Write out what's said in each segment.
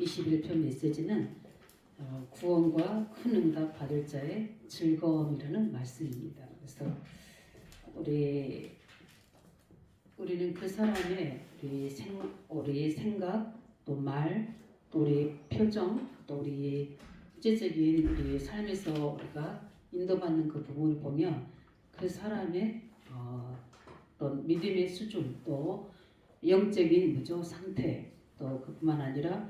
21편 메시지는 구원과 큰 응답 받을 자의 즐거움이라는 말씀입니다. 그래서 우리는 그 사람의 우리 생각, 또 말, 또 우리 표정, 또 우리 구체적인 우리 삶에서 우리가 인도받는 그 부분을 보면 그 사람의 어떤 믿음의 수준, 또 영적인 상태, 또 그뿐만 아니라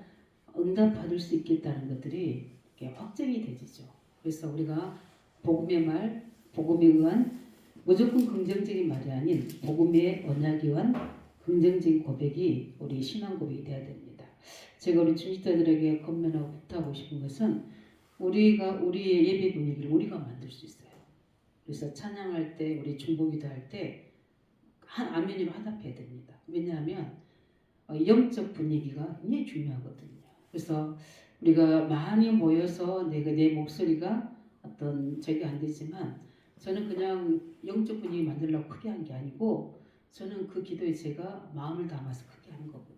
응답받을 수 있겠다는 것들이 확정이 되죠. 그래서 우리가 복음의 말, 복음에 의한 무조건 긍정적인 말이 아닌 복음의 언약에 의한 긍정적인 고백이 우리 신앙 고백이 되어야 됩니다. 제가 우리 중직자들에게 권면하고 부탁하고 싶은 것은 우리의 예배 분위기를 우리가 만들 수 있어요. 그래서 찬양할 때, 우리 중보기도 할 때 한 아멘으로 화답해야 됩니다. 왜냐하면 영적 분위기가 굉장히 중요하거든요. 그래서 우리가 많이 모여서 내 목소리가 어떤 적이 안 되지만 저는 그냥 영적 분위기 만들려고 크게 한 게 아니고 저는 그 기도에 제가 마음을 담아서 크게 하는 거거든요.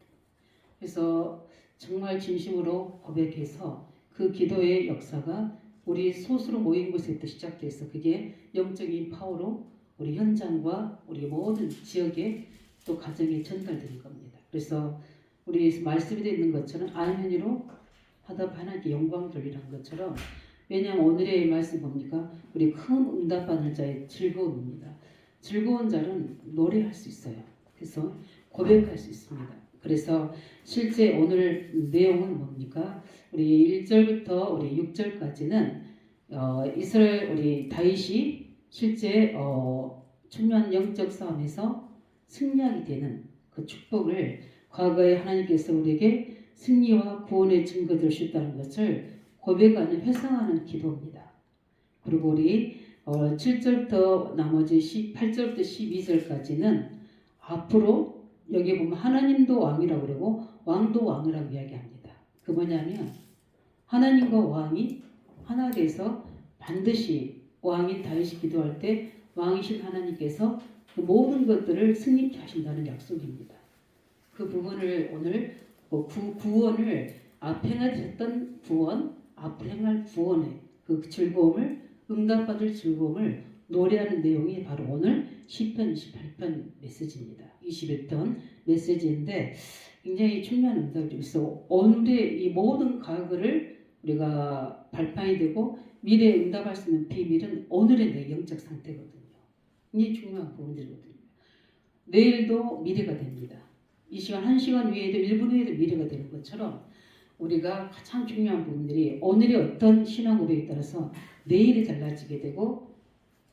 그래서 정말 진심으로 고백해서 그 기도의 역사가 우리 소수로 모인 곳에부터 시작돼서 그게 영적인 파워로 우리 현장과 우리 모든 지역에 또 가정에 전달되는 겁니다. 그래서 우리 말씀이 되어 있는 것처럼 아멘으로 하다 하나님께 영광 돌리라는 것처럼, 왜냐하면 오늘의 말씀 뭡니까? 우리 큰 응답받는 자의 즐거움입니다. 즐거운 자는 노래할 수 있어요. 그래서 고백할 수 있습니다. 그래서 실제 오늘 내용은 뭡니까? 우리 1절부터 우리 6절까지는 이스라엘 우리 다윗이 실제 중요한 영적 싸움에서 승리하게 되는 그 축복을 과거에 하나님께서 우리에게 승리와 구원의 증거들을 주셨다는 것을 고백하는 회상하는 기도입니다. 그리고 우리 7절부터 나머지 8절부터 12절까지는 앞으로 여기 보면 하나님도 왕이라고 그러고 왕도 왕이라고 이야기합니다. 그 뭐냐면 하나님과 왕이 하나 돼서 반드시 왕인 다윗이 기도할 때 왕이신 하나님께서 그 모든 것들을 승리케 하신다는 약속입니다. 그 부분을 오늘 구원을 앞에 행하셨던 구원, 앞으로 행할 구원의 그 즐거움을, 응답받을 즐거움을 노래하는 내용이 바로 오늘 시편 28편 메시지입니다. 21편 메시지인데 굉장히 중요한 응답이 있어. 오늘의 이 모든 과거를 우리가 발판이 되고 미래에 응답할 수 있는 비밀은 오늘의 내 영적 상태거든요. 이게 중요한 부분들이거든요. 내일도 미래가 됩니다. 이 시간 1시간 후에도 1분 후에도 미래가 되는 것처럼 우리가 가장 중요한 부분들이 오늘의 어떤 신앙 고백에 따라서 내일이 달라지게 되고,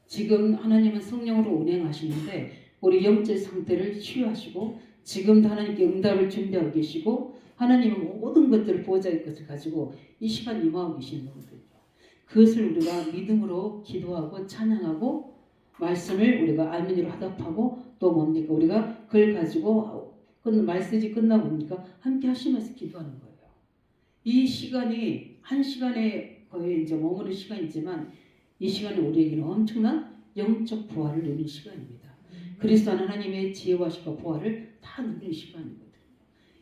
지금 하나님은 성령으로 운행하시는데 우리 영적 상태를 치유하시고 지금도 하나님께 응답을 준비하고 계시고 하나님은 모든 것들을 보호자의 것을 가지고 이 시간 임하고 계시는 거거든요. 그것을 우리가 믿음으로 기도하고 찬양하고 말씀을 우리가 아멘으로 화답하고 또 뭡니까? 우리가 그걸 가지고 말씀이 끝나고 뭡니까? 함께 하시면서 기도하는 거예요. 이 시간이 한 시간에 거의 이제 머무는 시간이지만 이 시간은 우리에게는 엄청난 영적 부활을 누리는 시간입니다. 그리스도 하나님의 지혜와 부활을 다 누리는 시간이거든요.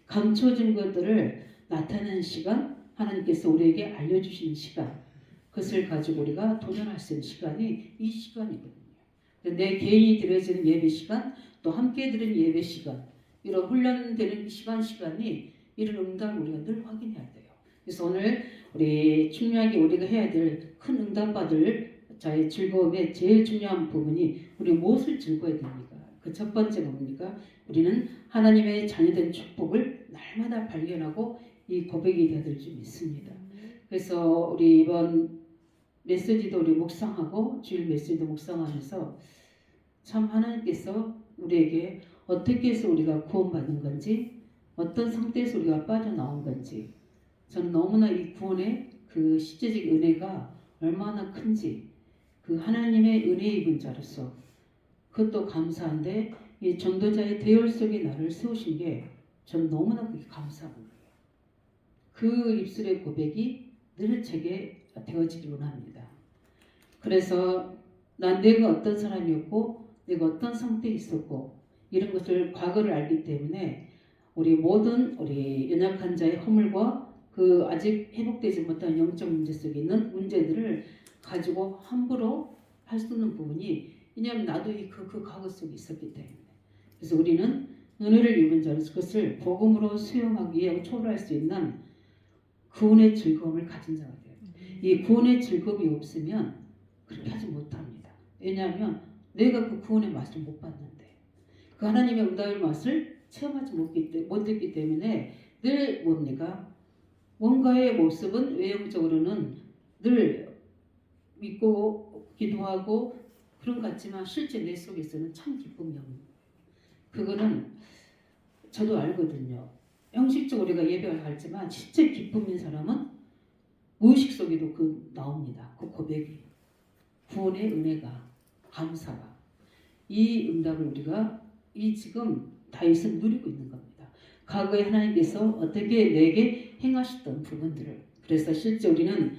감춰진 것들을 나타내는 시간, 하나님께서 우리에게 알려주시는 시간, 그것을 가지고 우리가 도전할 수 있는 시간이 이 시간이거든요. 내 개인이 드려지는 예배 시간, 또 함께 드리는 예배 시간, 이런 훈련되는 시간이 이런 응답을 우리가 늘 확인해야 돼요. 그래서 오늘 우리 중요하게 우리가 해야 될 큰 응답받을 자의 즐거움의 제일 중요한 부분이 우리 무엇을 즐거워야 됩니까? 그 첫 번째가 뭡니까? 우리는 하나님의 자녀된 축복을 날마다 발견하고 이 고백이 되어야 될 줄 믿습니다. 그래서 우리 이번 메시지도 우리 묵상하고 주일 메시지도 묵상하면서 참 하나님께서 우리에게 어떻게 해서 우리가 구원받는 건지, 어떤 상태에서 우리가 빠져나온 건지, 저는 너무나 이 구원의 그 실제적 은혜가 얼마나 큰지, 그 하나님의 은혜 입은 자로서 그것도 감사한데 이 전도자의 대열 속에 나를 세우신 게 전 너무나 그게 감사한 거예요. 그 입술의 고백이 늘 제게 되어지기를 원합니다. 그래서 내가 어떤 사람이었고 내가 어떤 상태에 있었고 이런 것을 과거를 알기 때문에 우리 모든 우리 연약한 자의 허물과 그 아직 회복되지 못한 영적 문제 속에 있는 문제들을 가지고 함부로 할 수 없는 부분이, 왜냐하면 나도 그 과거 속에 있었기 때문에. 그래서 우리는 은혜를 입은 자로서 그것을 복음으로 수용하기 위해 초월할 수 있는 구원의 즐거움을 가진 자가 돼요. 이 구원의 즐거움이 없으면 그렇게 하지 못합니다. 왜냐하면 내가 그 구원의 맛을 못 봤는데, 그 하나님의 응답의 맛을 체험하지 못했기 때문에 늘 뭡니까? 뭔가의 모습은 외형적으로는 늘 믿고 기도하고 그런 것 같지만 실제 내 속에서는 참 기쁨이 없는 거예요. 그거는 저도 알거든요. 형식적으로 우리가 예배를 하지만 진짜 기쁨 있는 사람은 무의식 속에도 그 나옵니다. 그 고백이, 구원의 은혜가, 감사가, 이 응답을 우리가 이 지금 다윗은 누리고 있는 겁니다. 과거에 하나님께서 어떻게 내게 행하셨던 부분들을, 그래서 실제 우리는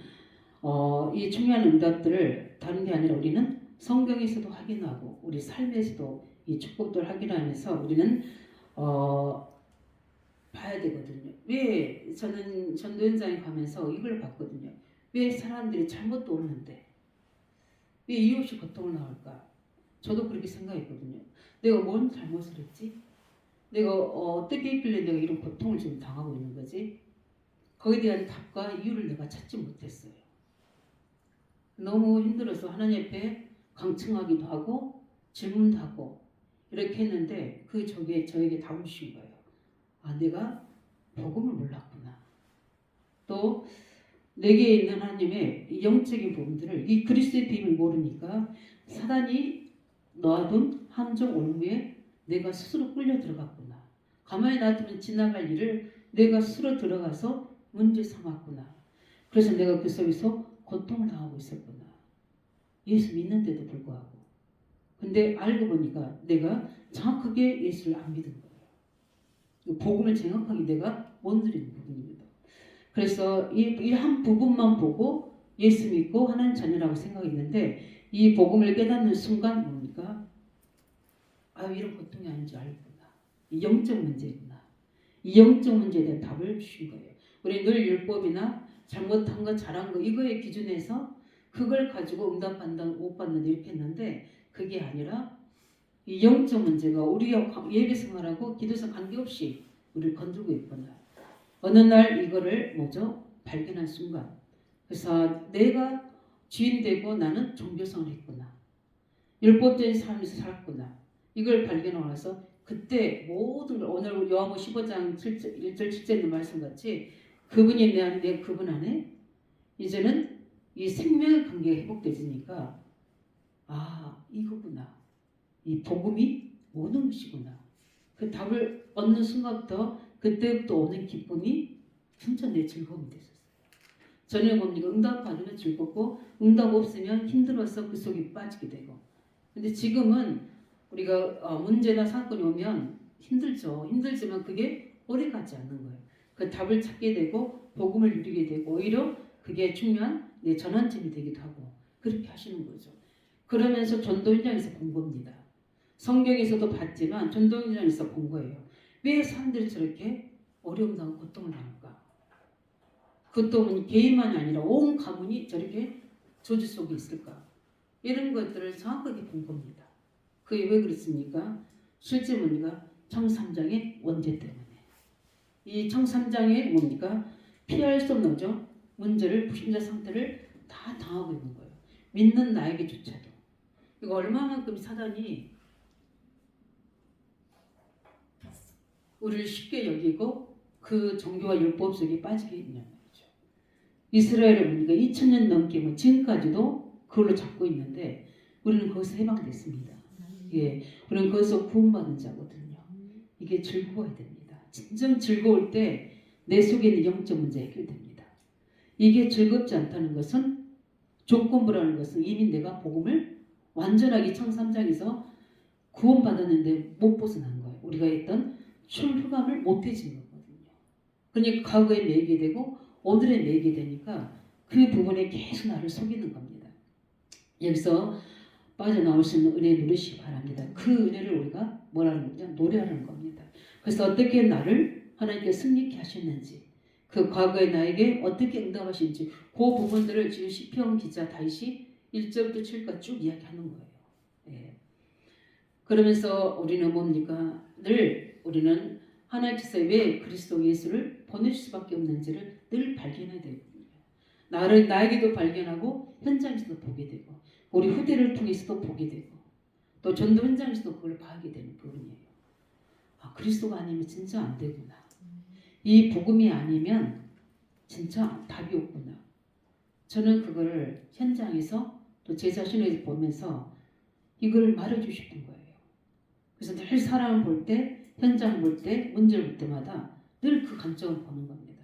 이 중요한 응답들을 다른 게 아니라 우리는 성경에서도 확인하고 우리 삶에서도 이 축복들을 확인하면서 우리는 봐야 되거든요. 왜 저는 전도 현장에 가면서 이걸 봤거든요. 왜 사람들이 잘못도 없는데 왜 이유 없이 고통을 나올까? 저도 그렇게 생각했거든요. 내가 뭔 잘못을 했지? 내가 어떻게 했길래 내가 이런 고통을 지금 당하고 있는 거지? 거기에 대한 답과 이유를 내가 찾지 못했어요. 너무 힘들어서 하나님 앞에 강청하기도 하고 질문도 하고 이렇게 했는데 저에게 답을 주신 거예요. 아, 내가 복음을 몰랐구나. 또 내게 있는 하나님의 이 영적인 부분들을, 이 그리스도의 비밀을 모르니까 사단이 놓아둔 함정 올무에 내가 스스로 끌려 들어갔구나. 가만히 놔두면 지나갈 일을 내가 스스로 들어가서 문제 삼았구나. 그래서 내가 그 속에서 고통을 당하고 있었구나. 예수 믿는데도 불구하고. 근데 알고 보니까 내가 정확하게 예수를 안 믿은 거예요. 복음을 정확하게 내가 못 누리는 부분입니다. 그래서 이 한 부분만 보고 예수 믿고 하나님 자녀라고 생각했는데, 이 복음을 깨닫는 순간 뭡니까? 아, 이런 고통이 아닌지 알구나. 이 영적 문제구나. 이 영적 문제에 대한 답을 주신 거예요. 우리 늘 율법이나 잘못한 거 잘한 거 이거의 기준에서 그걸 가지고 응답받는다 못 받는다 이렇게 했는데, 그게 아니라 이 영적 문제가 우리가 예배 생활하고 기도생활 관계없이 우리를 건들고 있구나. 어느 날 이거를 발견한 순간, 그래서 내가 주인 되고 나는 종교성을 했구나. 율법적인 삶에서 살았구나. 이걸 발견하고 나서 그때 모든 걸, 오늘 요한복음 15장 1절 7절의 말씀같이 그분이 내 안에, 내가 그분 안에, 이제는 이 생명의 관계가 회복되지니까 아, 이거구나. 이 복음이 모든 것이구나. 그 답을 얻는 순간부터 그때부터 오는 기쁨이 진짜 내 즐거움이 됐었어요. 전에 뭡니까? 응답 받으면 즐겁고 응답 없으면 힘들어서 그 속에 빠지게 되고. 근데 지금은 우리가 문제나 사건이 오면 힘들죠. 힘들지만 그게 오래 가지 않는 거예요. 그 답을 찾게 되고 복음을 누리게 되고 오히려 그게 중요한 내 전환점이 되기도 하고 그렇게 하시는 거죠. 그러면서 전도 현장에서 본 겁니다. 성경에서도 봤지만 전도 현장에서 본 거예요. 왜 사람들이 저렇게 어려움 당하고 고통을 당할까? 그것도 개인만이 아니라 온 가문이 저렇게 저주 속에 있을까? 이런 것들을 정확하게 본 겁니다. 그게 왜 그렇습니까? 실제 뭡니까? 청3장의 원죄 때문에. 이 청3장의 뭡니까? 피할 수 없는 거죠. 문제를, 불신자 상태를 다 당하고 있는 거예요. 믿는 나에게조차도. 이거 얼마만큼 사단이 우리를 쉽게 여기고 그 종교와 율법 속에 빠지게 했냐는 거죠. 이스라엘을 보니까 2000년 넘게 지금까지도 그걸로 잡고 있는데 우리는 거기서 해방됐습니다. 예, 우리는 거기서 구원받은 자거든요. 이게 즐거워야 됩니다. 진정 즐거울 때 내 속에 있는 영적 문제 해결됩니다. 이게 즐겁지 않다는 것은, 조건부라는 것은 이미 내가 복음을 완전하게 청3장에서 구원받았는데 못 벗어난 거예요. 우리가 했던 출후감을 못 해진 거거든요. 그러니까 과거에 매이게 되고 오늘에 매이게 되니까 그 부분에 계속 나를 속이는 겁니다. 여기서 빠져나올 수 있는 은혜 누리시기 바랍니다. 그 은혜를 우리가 뭐라는 거냐? 노래하는 겁니다. 그래서 어떻게 나를 하나님께 승리케 하셨는지 그 과거의 나에게 어떻게 응답하신지 그 부분들을 지금 시편 기자 다윗이 1절부터 7절까지 쭉 이야기하는 거예요. 예. 그러면서 우리는 뭡니까? 늘 우리는 하나님께서 왜 그리스도 예수를 보내실 수밖에 없는지를 늘 발견해야 됩니다. 나에게도 발견하고 현장에서도 보게 되고 우리 후대를 통해서도 보게 되고 또 전도 현장에서도 그걸 봐게 되는 부분이에요. 아, 그리스도가 아니면 진짜 안 되구나. 이 복음이 아니면 진짜 답이 없구나. 저는 그걸 현장에서 또 제 자신을 보면서 이걸 말해주고 싶은 거예요. 그래서 늘 사람을 볼 때, 현장 볼 때, 문제를 볼 때마다 늘 그 관점을 보는 겁니다.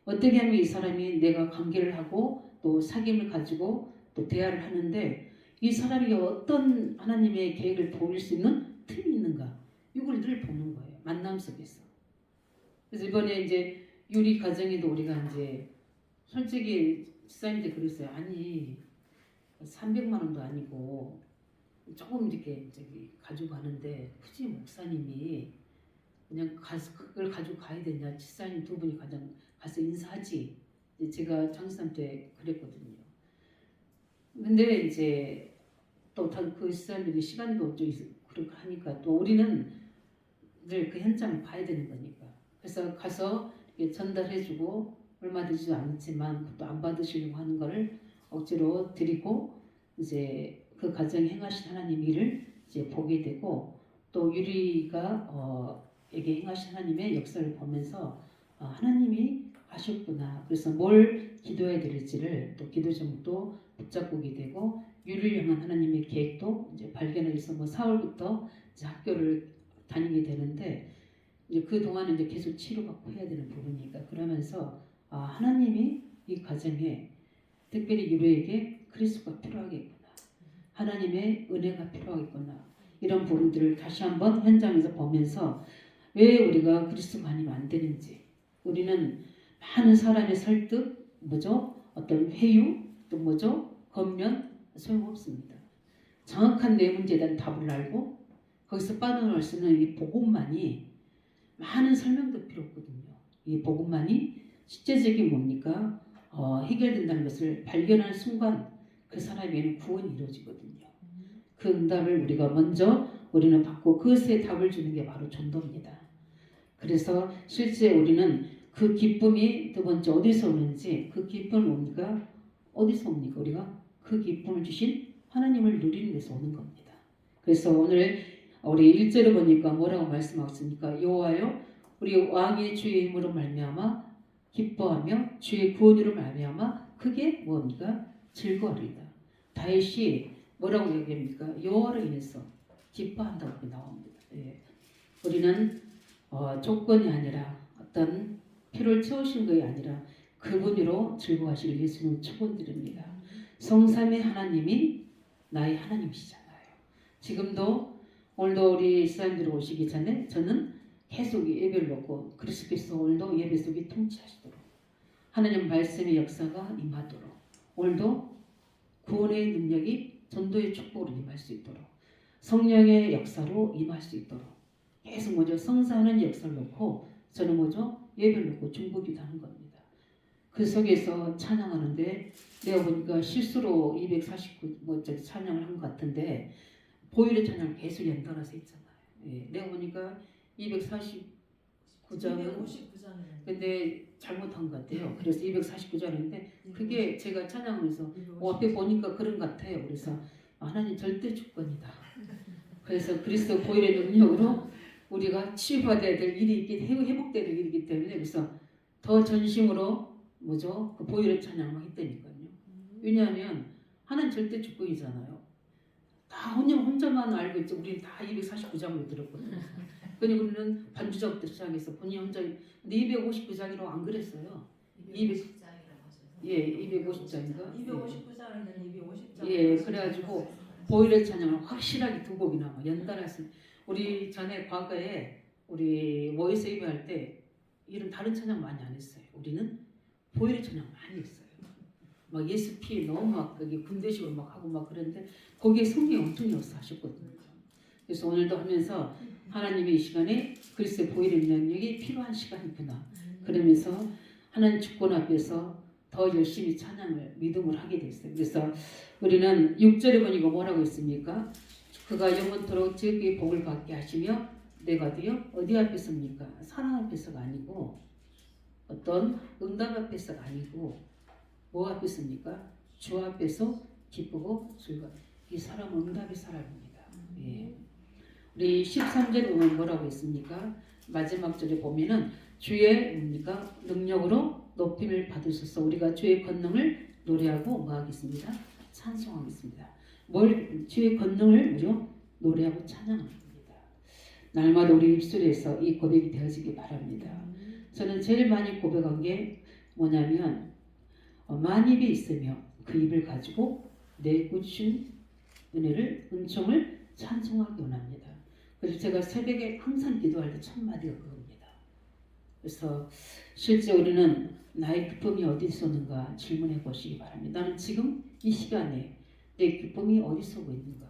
어떻게 하면 이 사람이 내가 관계를 하고 또 사귐을 가지고 또 대화를 하는데 이 사람이 어떤 하나님의 계획을 보일 수 있는 틈이 있는가 이걸 늘 보는 거예요. 만남 속에서. 그래서 이번에 이제 유리 가정에도 우리가 이제 솔직히 집사님들 그랬어요. 아니 300만 원도 아니고 조금 이렇게 저기 가지고 가는데 굳이 목사님이 그냥 그걸 가지고 가야 되냐? 집사님 두 분이 가서 인사하지. 제가 장사님 때 그랬거든요. 근데 이제 또 그 집사님들이 시간도 좀 그렇게 하니까 또 우리는 늘 그 현장을 봐야 되는 거니까. 그래서 가서 전달해주고 얼마 되지도 않지만 또 안 받으시려고 하는 거를 억지로 드리고 이제 그 가정에 행하신 하나님 일을 이제 보게 되고 또 유리가 에게 행하신 하나님의 역사를 보면서 하나님이 하셨구나. 그래서 뭘 기도해야 될지를 또 기도 제목도 붙잡고게 되고 유리를 향한 하나님의 계획도 이제 발견해서 뭐 4월부터 이제 학교를 다니게 되는데 이제 그 동안은 이제 계속 치료받고 해야 되는 부분이니까 그러면서 하나님이 이 가정에 특별히 유리에게 그리스도가 필요하겠구나. 하나님의 은혜가 필요하겠구나. 이런 부분들을 다시 한번 현장에서 보면서 왜 우리가 그리스도가 아니면 안 되는지 우리는 많은 사람의 설득, 어떤 회유, 또 겉면 소용없습니다. 정확한 내 문제에 대한 답을 알고 거기서 빠져나올 수 있는 이 복음만이 많은 설명도 필요 없거든요. 이 복음만이 실제적인 뭡니까? 해결된다는 것을 발견하는 순간 그 사람에게는 구원이 이루어지거든요. 그 응답을 우리가 먼저 우리는 받고 그것에 답을 주는 게 바로 전도입니다. 그래서 실제 우리는 그 기쁨이 두 번째 어디서 오는지 그 기쁨은 뭡니까? 어디서 옵니까? 우리가 그 기쁨을 주신 하나님을 누리는 데서 오는 겁니다. 그래서 오늘 우리 1절을 보니까 뭐라고 말씀하셨습니까? 여호와여 우리 왕의 주의 힘으로 말미암아 기뻐하며 주의 구원으로 말미암아 크게 뭡니까? 즐거워하리이다. 다윗이 뭐라고 얘기합니까? 여호와로 인해서 기뻐한다고 나옵니다. 예. 우리는 조건이 아니라 어떤 필요를 채우신 것이 아니라 그분으로 즐거워하실 예수는 축원드립니다. 성삼의 하나님이 나의 하나님이시잖아요. 지금도 오늘도 우리 사람들이 오시기 전에 저는 계속 예배를 놓고 그리스도께서 오늘도 예배 속에 통치하시도록 하나님 말씀의 역사가 임하도록 오늘도 구원의 능력이 전도의 축복으로 임할 수 있도록 성령의 역사로 임할 수 있도록 계속 성사하는 역사를 놓고 저는 예배를 놓고 중보기도 하는 겁니다. 그 속에서 찬양하는데 내가 보니까 실수로 249 찬양을 한 것 같은데 보일의 찬양을 계속 연달아서 했잖아요. 예, 내가 보니까 249장은 근데 잘못한 것 같아요. 그래서 249장인데 그게 제가 찬양하면서 앞에 보니까 그런 것 같아요. 그래서 하나님 절대 주권이다. 그래서 그리스도 보일의 능력으로 우리가 치유받아야 될 일이 있기 회복돼야 될 일이기 때문에 그래서 더 전심으로 그 보일의 찬양을 했다니까요. 왜냐하면 하나님 절대 주권이잖아요. 다 혼자만 알고 있죠. 우리는 다 249장으로 들었거든요. 그러니 우리는 반주작부터 시작해서 본인 혼자 근데 259장이라고 안 그랬어요. 250장이라고 하셔서. 예, 250장인가? 259장이면 250장. 예, 그래가지고 보일의 찬양을 확실하게 두 곡이나 연달아서 우리 전에 과거에 우리 모이스 예배할 때 이런 다른 찬양 많이 안 했어요. 우리는 보일의 찬양 많이 했어요. 막 예수 피 너무 막 거기 군대식으로 막 하고 막 그랬는데 거기에 성경이 엄청 역사하셨거든요. 그래서 오늘도 하면서 하나님의 이 시간에 그리스도의 보일의 능력이 필요한 시간이구나. 그러면서 하나님 주권 앞에서 더 열심히 찬양을 믿음을 하게 됐어요. 그래서 우리는 6절에 보니까 뭐라고 했습니까? 그가 영원토록 저에게 복을 받게 하시며 내가 어디 앞에서입니까? 사랑 앞에서가 아니고 어떤 응답 앞에서가 아니고 뭐 앞에서입니까? 주 앞에서 기쁘고 즐거워. 이 사람은 응답의 사람입니다. 예. 우리 13절에 보면 뭐라고 했습니까? 마지막 절에 보면은 주의 뭡니까? 능력으로 높임을 받으셔서 우리가 주의 권능을 노래하고 뭐 하겠습니다? 찬송하겠습니다. 주의 권능을 뭐죠? 노래하고 찬양합니다. 날마다 우리 입술에서 이 고백이 되어지기 바랍니다. 저는 제일 많이 고백한 게 뭐냐면 만입이 있으며 그 입을 가지고 내 구신 은혜를 은총을 찬송하기 원합니다. 그래서 제가 새벽에 항상 기도할 때 첫 마디가 그겁니다. 그래서 실제 우리는 나의 기쁨이 어디서 오는가 질문해 보시기 바랍니다. 나는 지금 이 시간에 내 기쁨이 어디서 오고 있는가?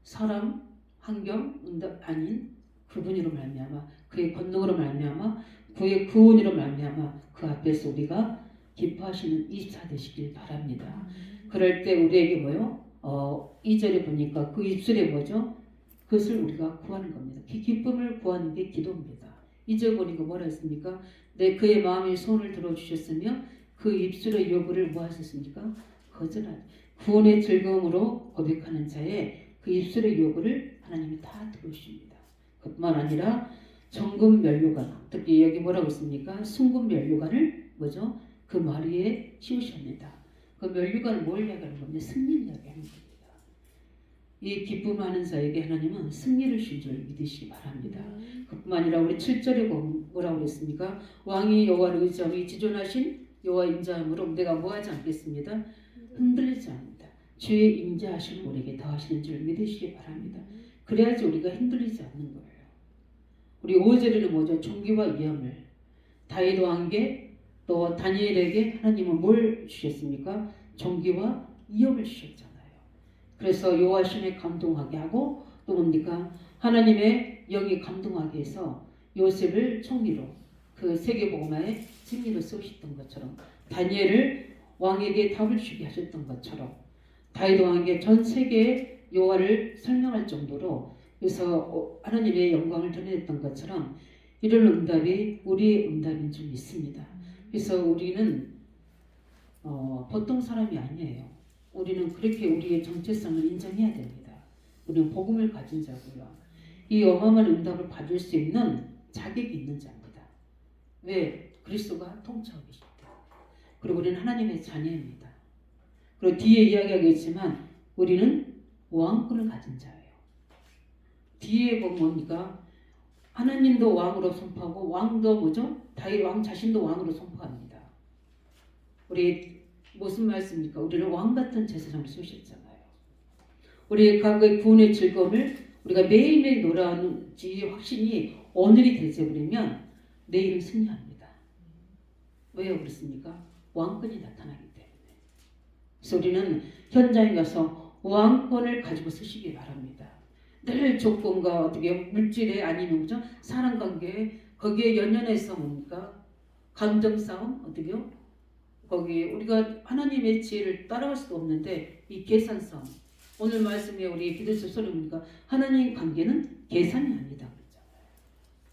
사람, 환경, 응답 아닌 그분으로 말미암아 그의 권능으로 말미암아 그의 구원으로 말미암아 그 앞에서 우리가 기뻐하시는 24 되시길 바랍니다. 그럴 때 우리에게 뭐요? 2절에 보니까 그 입술에 뭐죠? 그것을 우리가 구하는 겁니다. 그 기쁨을 구하는 게 기도입니다. 2절 보니까 뭐라 했습니까? 그의 마음에 손을 들어주셨으며 그 입술의 요구를 뭐 하셨습니까? 거절하지. 구원의 즐거움으로 고백하는 자의 그 입술의 요구를 하나님이 다 들으십니다. 그뿐만 아니라 정금 면류관, 특히 여기 뭐라고 했습니까? 순금 면류관을 뭐죠? 그 머리에 씌우십니다. 그 면류관을 뭘 이야기하는 겁니까? 승리를 이야기하는 겁니다. 이 기쁨하는 자에게 하나님은 승리를 준 줄 믿으시기 바랍니다. 그뿐만 아니라 우리 7절에 보면 뭐라고 그랬습니까? 왕이 여호와를 의지하며 지존하신 여호와 인자함으로 내가 뭐하지 않겠습니다. 흔들리지 않는다. 주의 인자하심 우리에게 더하시는 줄 믿으시기 바랍니다. 그래야지 우리가 흔들리지 않는 거예요. 우리 5절에는 뭐죠? 종기와 위엄을 다윗 왕께 또 다니엘에게 하나님은 뭘 주셨습니까? 종기와 위엄을 주셨잖아요. 그래서 여호와 신에 감동하게 하고 또 뭡니까? 하나님의 영이 감동하게 해서 요셉을 총리로 그 세계복음화의 승리로 세우셨던 것처럼 다니엘을 왕에게 답을 주게 하셨던 것처럼 다윗 왕에게 전 세계의 여호와를 설명할 정도로 그래서 하나님의 영광을 드러냈던 것처럼 이런 응답이 우리의 응답인 줄 믿습니다. 그래서 우리는 보통 사람이 아니에요. 우리는 그렇게 우리의 정체성을 인정해야 됩니다. 우리는 복음을 가진 자고요. 이 어마어마한 응답을 받을 수 있는 자격이 있는 자입니다. 왜? 그리스도가 통치하고 계시기 때문에. 그리고 우리는 하나님의 자녀입니다. 그리고 뒤에 이야기하겠지만 우리는 왕권을 가진 자예요. 뒤에 보면 뭡니까? 하나님도 왕으로 선포하고 왕도 뭐죠? 다윗 왕 자신도 왕으로 선포합니다. 우리 무슨 말씀입니까? 우리는 왕같은 제사장을 쏘셨잖아요. 우리의 과거의 구원의 즐거움을 우리가 매일매일 놀아오는 이 확신이 오늘이 되어버리면 내일은 승리합니다. 왜요 그렇습니까? 왕권이 나타나기 때문에. 그래서 우리는 현장에 가서 왕권을 가지고 쓰시기 바랍니다. 늘 조건과 어떻게 물질에 아니면 그죠? 사랑관계에 거기에 연연해서 뭡니까? 감정 싸움 어떻게요? 거기 우리가 하나님의 지혜를 따라갈 수도 없는데 이 계산 싸움. 오늘 말씀에 우리 기도서 소리 보니까 하나님 관계는 계산이 아니다 그랬잖아요.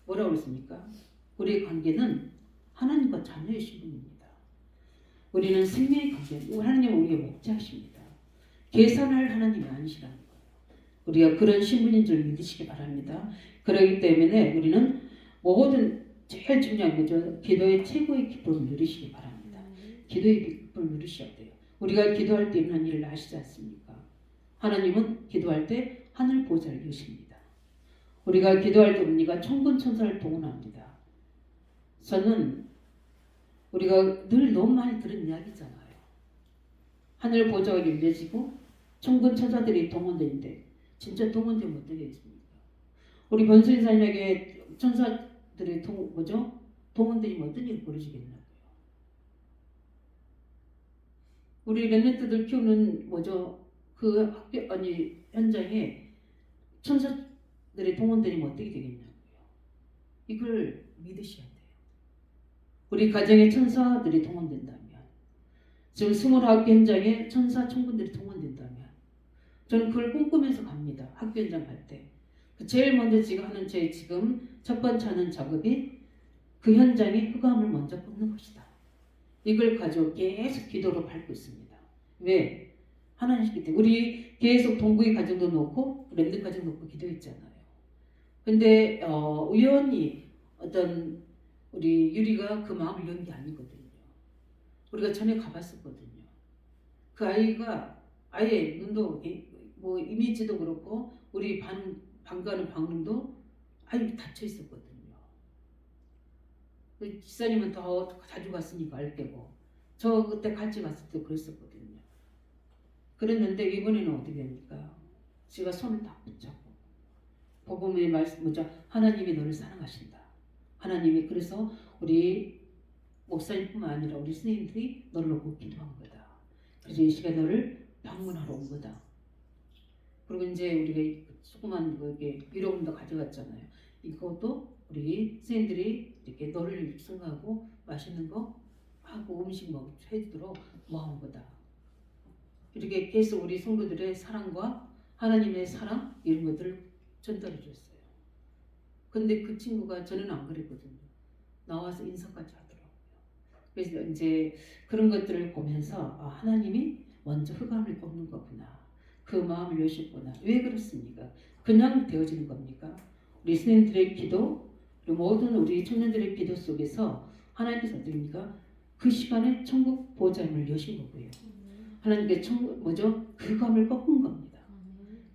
뭐라고 그랬습니까? 우리의 관계는 하나님과 자녀의 신분입니다. 우리는 생명의 관계. 하나님은 우리의 목자십니다. 계산할 하나님이 아니시라는 거예요. 우리가 그런 신분인 줄 믿으시기 바랍니다. 그렇기 때문에 우리는 모든 제일 중요한 거죠. 기도의 최고의 기쁨을 누리시기 바랍니다. 기도의 기쁨을 누리셔야 돼요. 우리가 기도할 때 일어나는 일을 아시지 않습니까? 하나님은 기도할 때 하늘 보좌를 여십니다. 우리가 기도할 때 우리가 천군 천사를 동원합니다. 저는 우리가 늘 너무 많이 들은 이야기잖아요. 하늘 보좌가 열려지고 천군 천사들이 동원되는데 진짜 동원되면 어떻게 했습니까? 우리 번수인사님에게 천사들이 동원되면 어떤 일이 벌어지겠나요? 우리 렘넌트들 키우는 그 학교 현장에 천사들이 동원되면 어떻게 되겠냐고요. 이걸 믿으셔야 돼요. 우리 가정에 천사들이 동원된다면, 지금 29개 현장에 천사 천군들이 동원된다면, 저는 그걸 꿈꾸면서 갑니다. 학교 현장 갈 때. 제일 먼저 지금 하는 제 지금 첫 번째 하는 작업이 그 현장에 흑암을 먼저 꽂는 것이다. 이걸 가지고 계속 기도로 밟고 있습니다. 왜? 하나님께 때문에 우리 계속 동구이 가정도 놓고 랜드 가정 놓고 기도했잖아요. 근데 우연히 어떤 우리 유리가 그 마음을 연 게 아니거든요. 우리가 전에 가봤었거든요. 그 아이가 아예 눈도 뭐 이미지도 그렇고 우리 방가는 방문도 아예 닫혀 있었거든요. 지사님은 더 자주 갔으니까 알 때고 저 그때 같이 갔을 때 그랬었거든요. 그랬는데 이번에는 어떻게 됩니까? 제가 손을 딱 붙잡고 복음의 말씀 뭐죠? 하나님이 너를 사랑하신다. 하나님이 그래서 우리 목사님뿐만 아니라 우리 스님들이 너를 놓고 기도한 거다. 그래서 이 시간에 너를 방문하러 온 거다. 그리고 이제 우리가 조그만 이게 위로금도 가져갔잖아요. 이것도 우리 스님들이 이렇게 너를 입성하고 맛있는 거 하고 음식 해주도록 모아온 거다. 이렇게 계속 우리 성도들의 사랑과 하나님의 사랑 이런 것들을 전달해 줬어요. 근데 그 친구가 저는 안 그랬거든요. 나와서 인사까지 하더라고요. 그래서 이제 그런 것들을 보면서 하나님이 먼저 흑암을 꺾는 거구나. 그 마음을 여셨구나. 왜 그렇습니까? 그냥 되어지는 겁니까? 우리 스님들의 기도, 그리고 모든 우리 청년들의 기도 속에서 하나님께서 어떻습니까? 그 시간에 천국 보좌임을 여신 거고요. 하나님께 천국 뭐죠? 그 감을 꺾은 겁니다.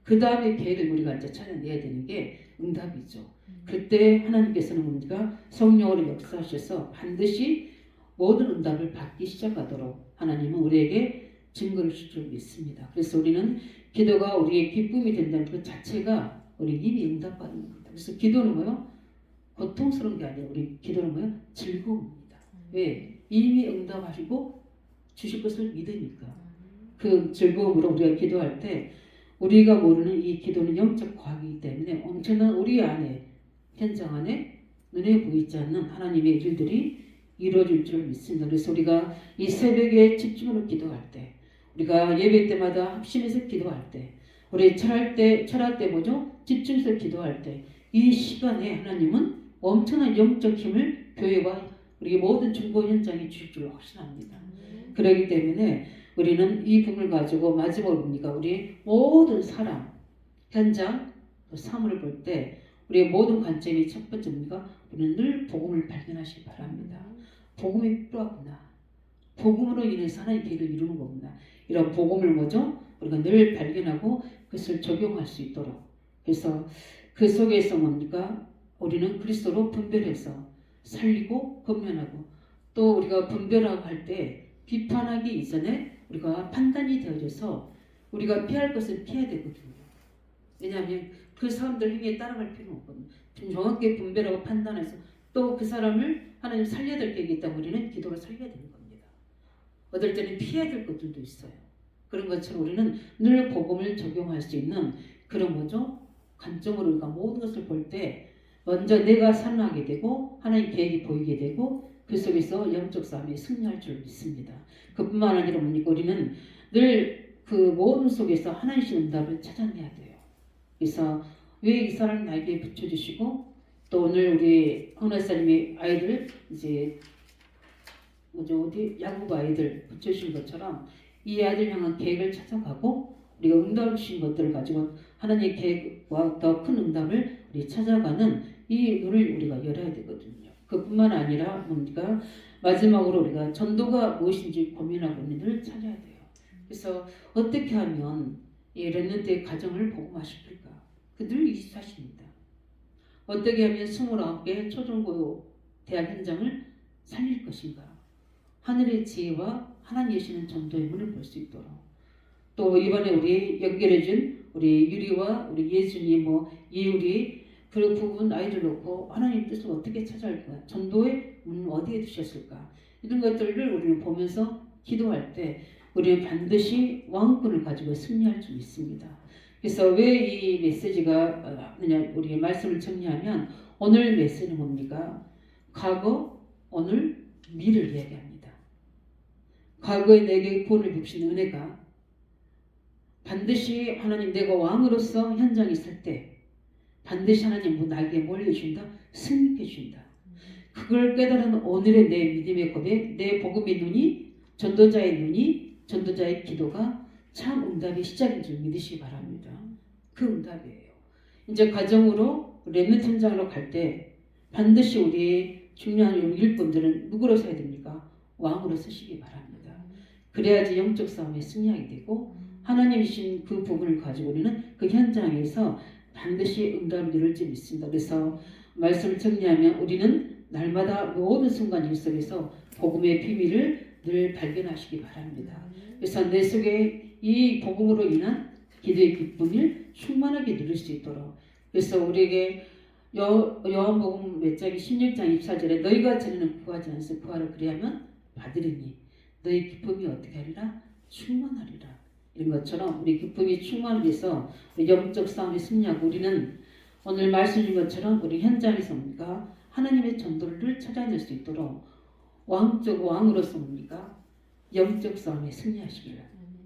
그 다음에 계획을 우리가 이제 찾아내야 되는 게 응답이죠. 그때 하나님께서는 뭡니까? 성령으로 역사하셔서 반드시 모든 응답을 받기 시작하도록 하나님은 우리에게 증거를 줄 줄 믿습니다. 그래서 우리는 기도가 우리의 기쁨이 된다는 그 자체가 우리 이미 응답받는 겁니다. 그래서 기도는 뭐요? 고통스러운 게 아니라 우리 기도는 뭐요? 즐거움입니다. 왜? 이미 응답하시고 주실 것을 믿으니까. 그 즐거움으로 우리가 기도할 때 우리가 모르는 이 기도는 영적 과학이기 때문에 엄청난 우리 안에 현장 안에 눈에 보이지 않는 하나님의 일들이 이루어질 줄 믿습니다. 그래서 우리가 이 새벽에 집중으로 기도할 때 우리가 예배 때마다 합심해서 기도할 때 우리 철할 때 뭐죠? 집중해서 기도할 때 이 시간에 하나님은 엄청난 영적 힘을 교회와 우리 모든 중보 현장에 주실 줄 확신합니다. 그렇기 때문에 우리는 이 부분을 가지고 마지막으로 뭡니까? 우리 모든 사람, 현장, 사물을 볼 때 우리의 모든 관점이 첫 번째 뭡니까? 우리는 늘 복음을 발견하시기 바랍니다. 복음이 필요하구나. 복음으로 인해서 하나님의 길을 이루는 거구나. 이런 복음을 뭐죠? 우리가 늘 발견하고 그것을 적용할 수 있도록. 그래서 그 속에서 뭡니까? 우리는 그리스도로 분별해서 살리고 권면하고 또 우리가 분별하고 할 때 비판하기 이전에 우리가 판단이 되어져서 우리가 피할 것은 피해야 되거든요. 왜냐하면 그 사람들 행위에 따라갈 필요는 없거든요. 정확하게 분별하고 판단해서 또 그 사람을 하나님 살려야 될 게 있기 때문에 우리는 기도로 살려야 되는 겁니다. 어떨 때는 피해야 될 것들도 있어요. 그런 것처럼 우리는 늘 복음을 적용할 수 있는 그런 뭐죠? 관점으로 우리가 모든 것을 볼 때 먼저 내가 살아나게 되고 하나님 계획이 보이게 되고 그 속에서 영적 싸움에 승리할 줄 믿습니다. 그뿐만 아니라 뭡니까? 우리는 늘 그 모든 속에서 하나님의 응답을 찾아내야 돼요. 그래서 왜 이 사람 나에게 붙여주시고 또 오늘 우리 황나사님의 아이들 이제 뭐죠? 어디 야구 아이들 붙여주신 것처럼 이 아이들 향한 계획을 찾아가고 우리가 응답을 주신 것들을 가지고 하나님의 계획과 더 큰 응답을 우리 찾아가는 이 눈을 우리가 열어야 되거든요. 그뿐만 아니라 뭡니까? 마지막으로 우리가 전도가 무엇인지 고민하고 있는 일을 찾아야 돼요. 그래서 어떻게 하면 이 렘넌트의 가정을 복음화시킬까? 늘 이 사실입니다. 어떻게 하면 29개 초중고 대학 현장을 살릴 것인가? 하늘의 지혜와 하나님 여시는 전도의 문을 볼 수 있도록 또 이번에 우리 연결해준 우리 유리와 우리 예준이 예율이 그 부분 아이들 놓고 하나님 뜻을 어떻게 찾아올까? 전도의 문은 어디에 두셨을까? 이런 것들을 우리는 보면서 기도할 때 우리는 반드시 왕권을 가지고 승리할 줄 믿습니다. 그래서 왜 이 메시지가 우리 말씀을 정리하면 오늘 메시지는 뭡니까? 과거, 오늘, 미를 이야기합니다. 과거에 내게 구원을 베푸신 은혜가 반드시 하나님 내가 왕으로서 현장에 있을 때 반드시 하나님 나에게 뭘 해준다? 승리해 준다. 그걸 깨달은 오늘의 내 믿음의 고백, 내 복음의 눈이 전도자의 눈이 전도자의 기도가 참 응답의 시작인 줄 믿으시기 바랍니다. 그 응답이에요. 이제 가정으로 렘넌트 현장으로 갈 때 반드시 우리의 중요한 일꾼들은 누구로 서야 됩니까? 왕으로 서시기 바랍니다. 그래야지 영적 싸움에 승리하게 되고 하나님 주신 그 부분을 가지고 우리는 그 현장에서 반드시 응답을 이룰 줄 믿습니다. 그래서 말씀을 정리하면 우리는 날마다 모든 순간 일 속에서 복음의 비밀을 늘 발견하시기 바랍니다. 그래서 내 속에 이 복음으로 인한 기도의 기쁨을 충만하게 누릴 수 있도록 그래서 우리에게 요한복음 몇 장이 16장 24절에 너희가 전에는 구하지 않으서 구하라 그리하면 받으리니 너희 기쁨이 어떻게 하리라? 충만하리라. 이런 것처럼 우리 기쁨이 충만하기 위해서 영적 싸움에 승리하고 우리는 오늘 말씀 주신 것처럼 우리 현장에서 뭡니까? 하나님의 전도를 찾아낼 수 있도록 왕으로서 뭡니까? 영적 싸움에 승리하시기를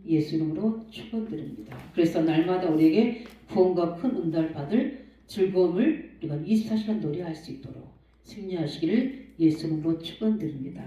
예수 이름으로 축원드립니다. 그래서 날마다 우리에게 구원과 큰 응답을 받을 즐거움을 우리가 24시간 노래할 수 있도록 승리하시기를 예수 이름으로 축원드립니다.